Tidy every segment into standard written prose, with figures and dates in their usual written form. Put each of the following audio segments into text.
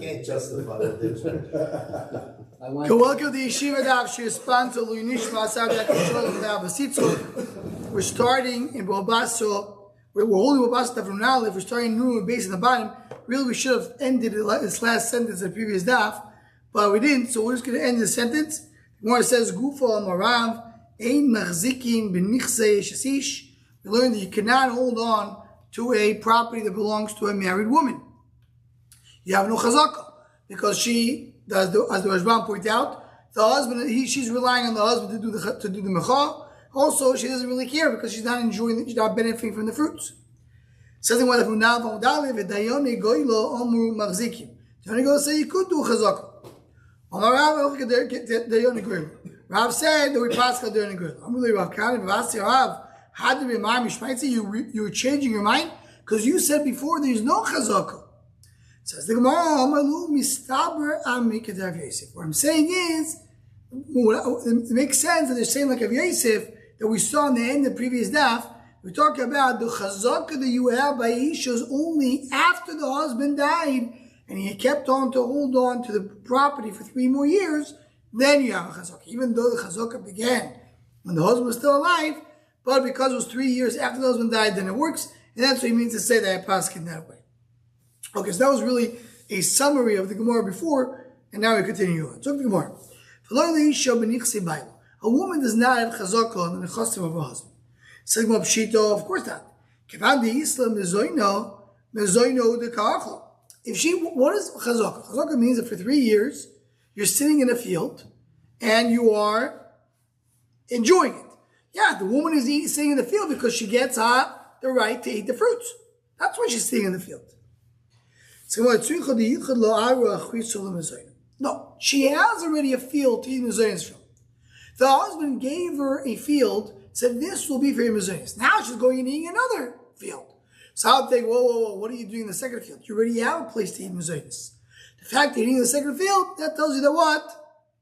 can't justify what they're doing. Welcome to the Yeshiva Daf. She responds to Luinishma Sadat We're starting in Basra. We're holding Basra from now. If we're starting new base in the bottom, really we should have ended this last sentence of the previous daf, but we didn't. So we're just going to end the sentence. The Gemara says, "Gufa al-marav ein machzikin b'nichsei shasish." We learned that you cannot hold on to a property that belongs to a married woman. You have no chazaka because she, as the Rashbam pointed out, the husband she's relying on the husband to do the mecha. Also, she doesn't really care because she's not enjoying, she's not benefiting from the fruits. Says the one that Dayone goylo omru machzikim. Dayone goylo say you could do chazaka. Rav said that we pass Dayone goylo. I'm really Rav Kalim. Rav had to be mind mishmaitzi. You were changing your mind because you said before there is no chazaka. Says the Gemara, Amalu mistaber amikadav Yosef. What I'm saying is, it makes sense that they're saying like of Yosef that we saw in the end of the previous daf. We talk about the chazaka that you have by Ishas only after the husband died, and he kept on to hold on to the property for 3 more years. Then you have a chazaka, even though the chazaka began when the husband was still alive, but because it was 3 years after the husband died, then it works, and that's what he means to say that I pass in that way. Okay, so that was really a summary of the Gemara before, and now we continue on. So the Gemara. A woman does not have chazaka on the chastim of her husband. Of course not. If she, what is chazaka? Chazaka means that for 3 years, you're sitting in a field, and you are enjoying it. Yeah, the woman is sitting in the field because she gets the right to eat the fruits. That's why she's sitting in the field. No, she has already a field to eat mezainis from. The husband gave her a field, said this will be for your mezainis. Now she's going and eating another field. So I'll think, whoa, what are you doing in the second field? You already have a place to eat mezainis. The fact that you're eating the second field, that tells you that what?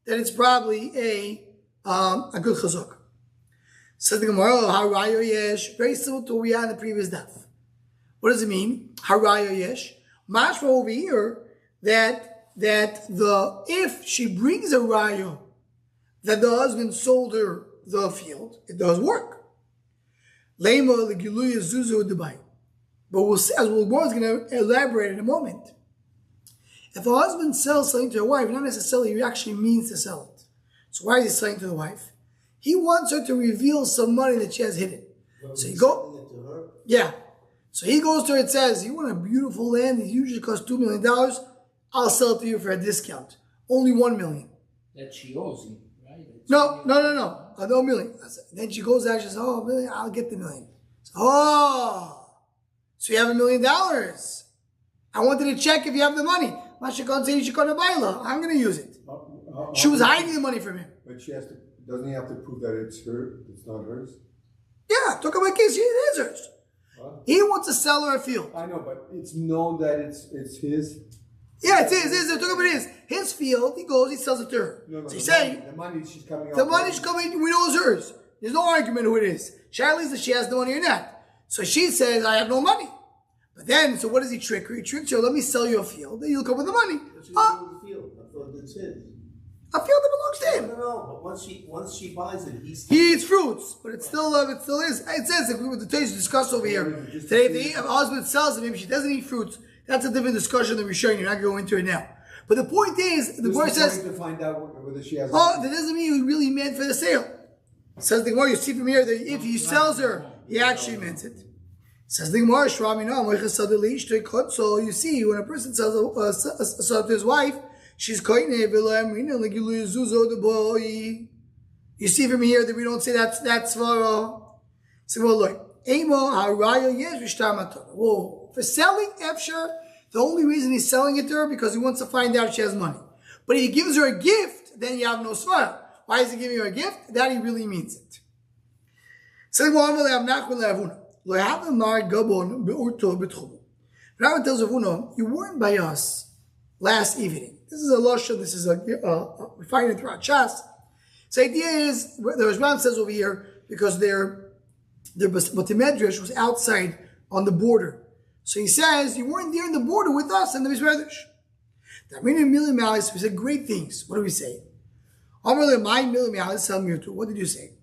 That it's probably a good chazak. Says the Gemara, harayo yesh, very similar to what we had in the previous daf. What does it mean? Harayo yesh. Mashma over here that if she brings a rayo that the husband sold her the field, it does work. Lema legiluya zuzu debai. But we'll see, as we're going to elaborate in a moment. If a husband sells something to a wife, not necessarily he actually means to sell it. So why is he selling to the wife? He wants her to reveal some money that she has hidden. So you go, yeah. So he goes to her and says, you want a beautiful land that usually costs $2 million? I'll sell it to you for a discount. Only $1 million. That she owes him, right? No, $1 million. Then she goes out and she says, $1 million, I'll get the $1 million. So you have $1 million. I wanted to check if you have the money. I'm going to use it. She was hiding the money from him. But she has to, doesn't he have to prove that it's her, it's not hers? Yeah, talk about case, it is hers. He wants to sell her a field. I know, but it's known that it's his. Yeah, it's his. Talk about his field. He goes, he sells it to her. No, so he's saying the money she's coming out. The money she's coming, we know it's hers. There's no argument who it is. Charlie says she has no money or not. So she says, I have no money. But then, so what does he trick her? He tricks her, let me sell you a field, then you'll come with the money. What she's doing with the field? I thought it's his. A field that belongs to him. No, but once she buys it, he eats fruits, but it still is. It says if we were to discuss over here today, if a husband sells it, maybe she doesn't eat fruits. That's a different discussion that we're showing. You're not going to go into it now. But the point is, the Gemara says, to find out whether she has. That doesn't mean he really meant for the sale. Says the Gemara, you see from here that if he sells her, he actually meant it. Says the Gemara, so you see, when a person sells a son to his wife, she's koine. You see from here that we don't say that's svara. So well, look, whoa. For selling Efsher, the only reason he's selling it to her because he wants to find out if she has money. But if he gives her a gift, then you have no svara. Why is he giving her a gift? That he really means it. So Rabbi tells Ravuna, you weren't by us last evening. This is a lashon. This is we find it throughout Shas. So the idea is, the Rashbam says over here, because their Bati Medrash was outside on the border. So he says, you weren't there in the border with us in the Medrash. We said great things. What do we say? What did you say?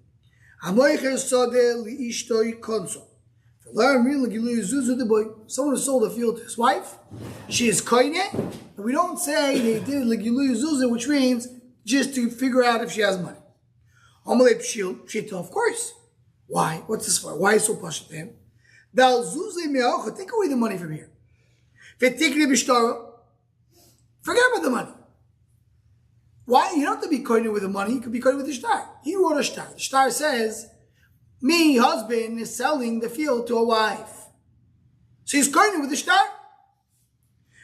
Someone who sold a field to his wife, she is koine, and we don't say they did legilu zuzah, which means just to figure out if she has money. Of course. Why? What's this for? Why is so pashut him? Take away the money from here. Forget about the money. Why? You don't have to be koine with the money. You could be koine with the shtar. He wrote a shtar. The shtar says, me, husband, is selling the field to a wife. So he's koine with the shtar.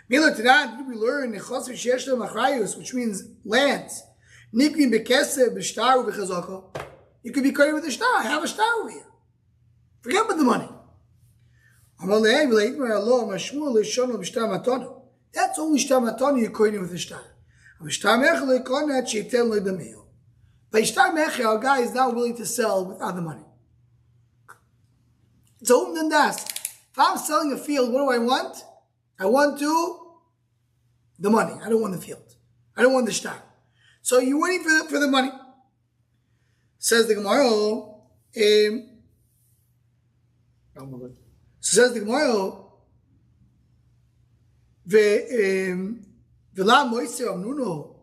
Mila Tanan, did we learn which means lands. You could be koine with the shtar. Have a shtar over here. Forget about the money. That's only shtar matana you're koine with the shtar. By shtar mecher, our guy is not willing to sell without the money. So then that's if I'm selling a field, what do I want? I want the money. I don't want the field. I don't want the shtar. So you're waiting for the money. Says the Gemara. Says the Gemara. V'la moiser amnuno.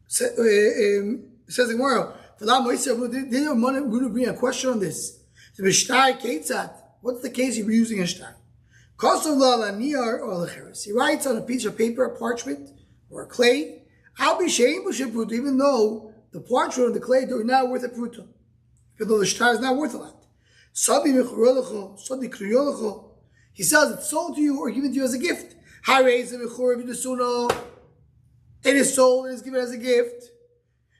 Says the Gemara. V'la moiser amnuno. Did your money going to bring a question on this? The b'shtar keitzat. What's the case if you're using a shtar? Kosov la laniyar or lecheres. He writes on a piece of paper, a parchment, or a clay. I'll be shame b'shepruta, even though the parchment and the clay are not worth a pruta, even though the shtar is not worth a lot. Sadi mechurelecho, sadi kriyelecho. He says it's sold to you or given to you as a gift. It is sold and is given as a gift.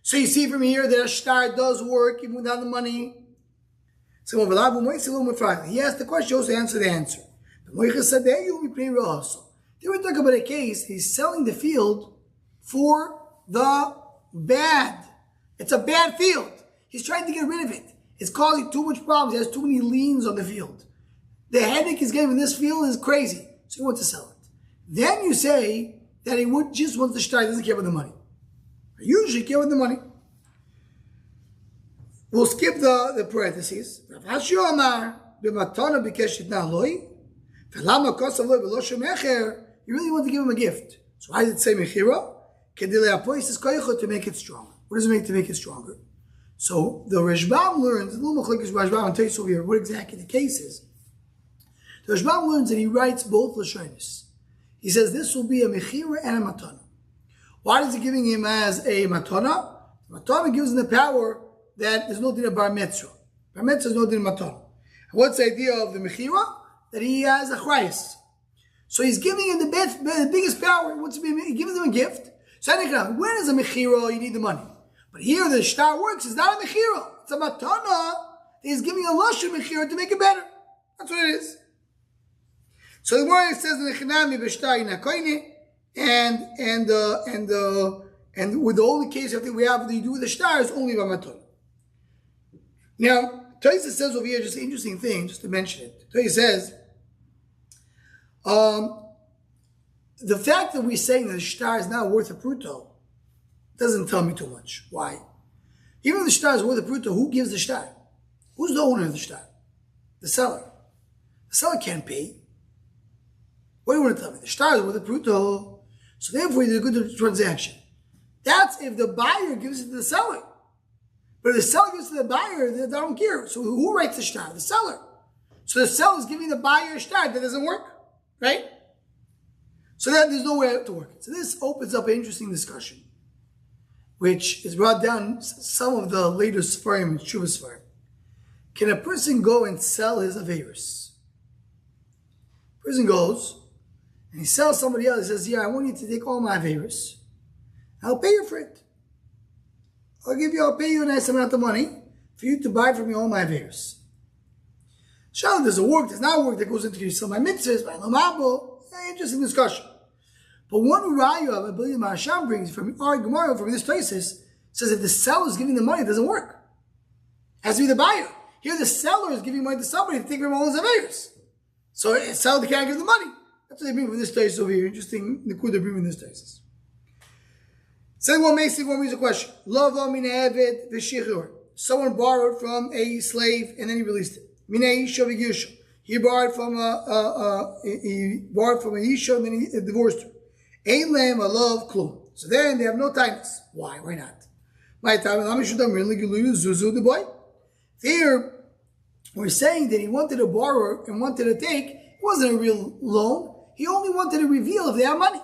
So you see from here that a shtar does work even without the money. So he asked the question, he also answered the answer. The Moicha said, they were talking about a case, he's selling the field for the bad. It's a bad field. He's trying to get rid of it. It's causing too much problems. He has too many liens on the field. The headache he's getting in this field is crazy. So he wants to sell it. Then you say that he just wants the shtar, he doesn't care about the money. I usually care about the money. We'll skip the parentheses. You really want to give him a gift. So why does it say mechira? To make it stronger. What does it make to make it stronger? So the Rashbam learns, a little more like Rashbam and Tais over here, what exactly the case is. The Rashbam learns that he writes both Lashonis. He says this will be a mechira and a matana. Why is he giving him as a matana? Matana gives him the power that there's no din of bar mitzvah. Bar mitzvah is no din of matana. And what's the idea of the mechira? That he has a chrayas. So he's giving him the biggest power. He gives him a gift. So when is a mechira? You need the money. But here the shtar works. It's not a mechira. It's a matana. He's giving a lush mechira to make it better. That's what it is. So the word says nechinami b'shtar inakoine, and with the only case I think we have that you do with the shtar is only by matana. Now, Taisa says over here just an interesting thing, just to mention it. Taisa says, the fact that we're saying that the shtar is not worth a pruto doesn't tell me too much. Why? Even if the shtar is worth a pruto, who gives the shtar? Who's the owner of the shtar? The seller. The seller can't pay. What do you want to tell me? The shtar is worth a pruto, so therefore it's a good transaction. That's if the buyer gives it to the seller. But if the seller gives it to the buyer, they don't care. So who writes the shtar? The seller. So the seller is giving the buyer a shtar. That doesn't work, right? So that there's no way to work it. So this opens up an interesting discussion, which is brought down some of the later Sfarim, Yeshiva Sfarim. Can a person go and sell his Averis? Person goes and he sells somebody else. He says, yeah, I want you to take all my Averis. I'll pay you for it. I'll pay you a nice amount of money for you to buy from me all my Averis. Shalom, does it work? Does not work? That goes into you sell my mitzvahs, my lamabo. Interesting discussion. But one raya, I believe Marasham brings from our Gemara, from this thesis, says if the seller is giving the money, it doesn't work. It has to be the buyer. Here the seller is giving money to somebody to take from all his Averis. So the seller can't give the money. That's what they bring from this thesis over here. Interesting, the Kudah bring from this thesis. Second one, basic one reads a question. Lava min eved v'shichur. Someone borrowed from a slave and then he released it. Min ha'isha v'girsha. He borrowed from a Yeshiva and then he divorced her. Ein lehem alav klum. So then they have no tightness. Why? Why not? My time, the boy. Here, we're saying that he wanted to borrow and wanted to take. It wasn't a real loan. He only wanted to reveal if they have money.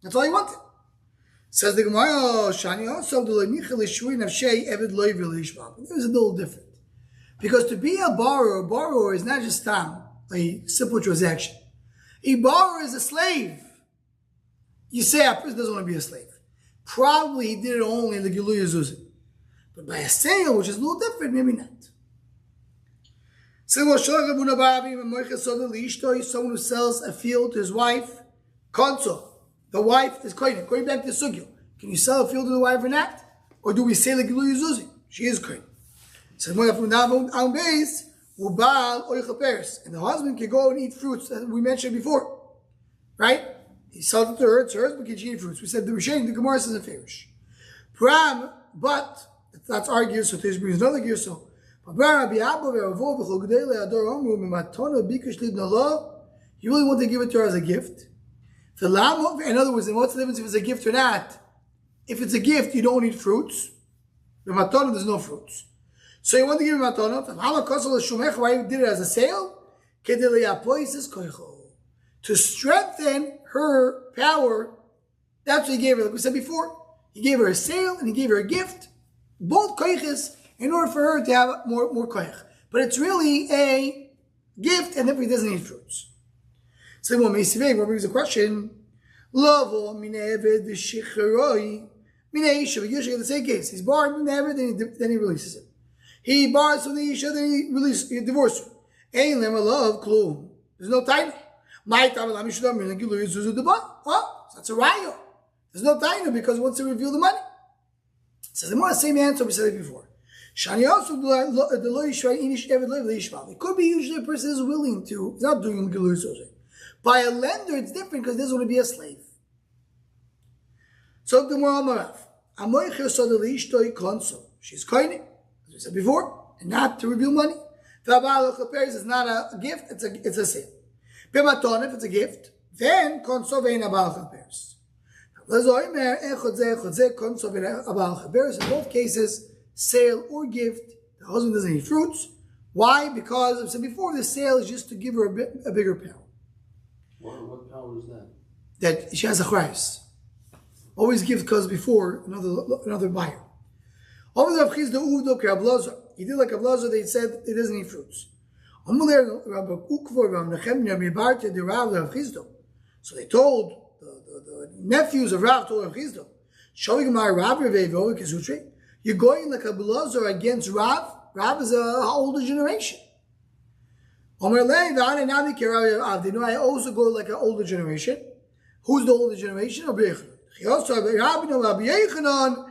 That's all he wanted. Says the Gemara, there's a little different. Because to be a borrower is not just a simple transaction. A borrower is a slave. You say a person doesn't want to be a slave. Probably he did it only in the Giluy Zuzim. But by a sale, which is a little different, maybe not. Someone who sells a field to his wife, konso. The wife is koine. Going back to the sugyo. Can you sell a field to the wife or not? Or do we say like Giluy Zuzim? She is koine. So from down on base, and the husband can go and eat fruits that we mentioned before. Right? He sold it to her, it's hers, but can she eat fruits? We said the Rishain, the Gemara says a favorish. But that's our gear, so Tish brings another gear, so. You really want to give it to her as a gift? In other words, what's the difference if it's a gift or not? If it's a gift, you don't eat fruits. The matana, there's no fruits. So you want to give him matana. Why you did it as a sale? To strengthen her power. That's what he gave her. Like we said before, he gave her a sale and he gave her a gift. Both koiches in order for her to have more koich. But it's really a gift and therefore he doesn't eat fruits. So what brings a question? Lavo mineved v'shicharoi minei Yeshiva. Usually in the same case. He's borrowed from the then he releases it. He borrows from the Yeshiva, then he divorces her. Ein lema love klum. There's no title. My time lam yishudam min giluy zuzu deba. Well, that's a rayo. There's no title because he wants to reveal the money. So the more same answer we said it before. It could be usually a person is willing to, he's not doing giluy zuzu. By a lender, it's different because this would be a slave. So the more she's koine, as we said before, and not to reveal money. It's not a gift, it's a sale. If it's a gift, then in both cases, sale or gift, the husband doesn't eat fruits. Why? Because, as I said before, the sale is just to give her a bigger power. What power is that? That she has a chayes. Always give because before another buyer. He did like a blazer, they said he doesn't eat fruits. So they told the nephews of Rav told Rav Chizdo, you're going like a blazer against Rav. Rav is an older generation. I also go like an older generation. Who's the older generation? Rabbi Yechonon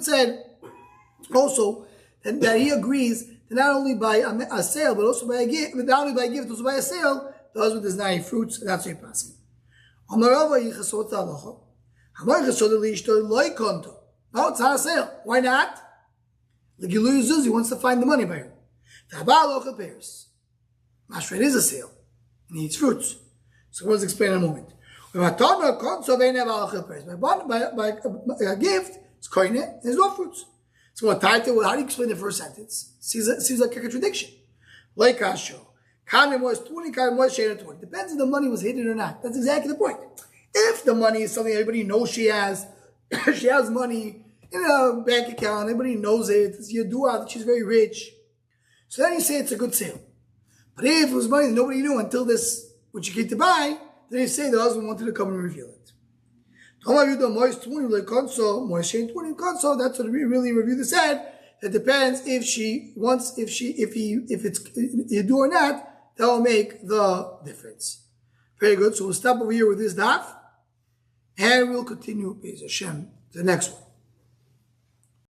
said also that he agrees that not only by a sale, but also by a gift, not only by a gift, also by a sale, the husband does not eat fruits, and that's what he's passing. No, it's not a sale. Why not? The Giluy Zuz, wants to find the money by her. Mashra, it is a sale. And he eats fruits. So let's explain in a moment. By a gift, it's koine, and there's no fruits. So what title? How do you explain the first sentence? Seems like a contradiction. Like Asho. Kanem was 20, Kanem was 20. Depends if the money was hidden or not. That's exactly the point. If the money is something everybody knows she has, she has money in a bank account, everybody knows it, it's Yadua that she's very rich. So then you say it's a good sale. But if it was money that nobody knew until this, when she came to buy, then you say the husband wanted to come and reveal it. That's what we really reviewed said. It depends if she wants, if it's Yadu or not, that will make the difference. Very good. So we'll stop over here with this daf, and we'll continue, Be'ez Hashem, the next one.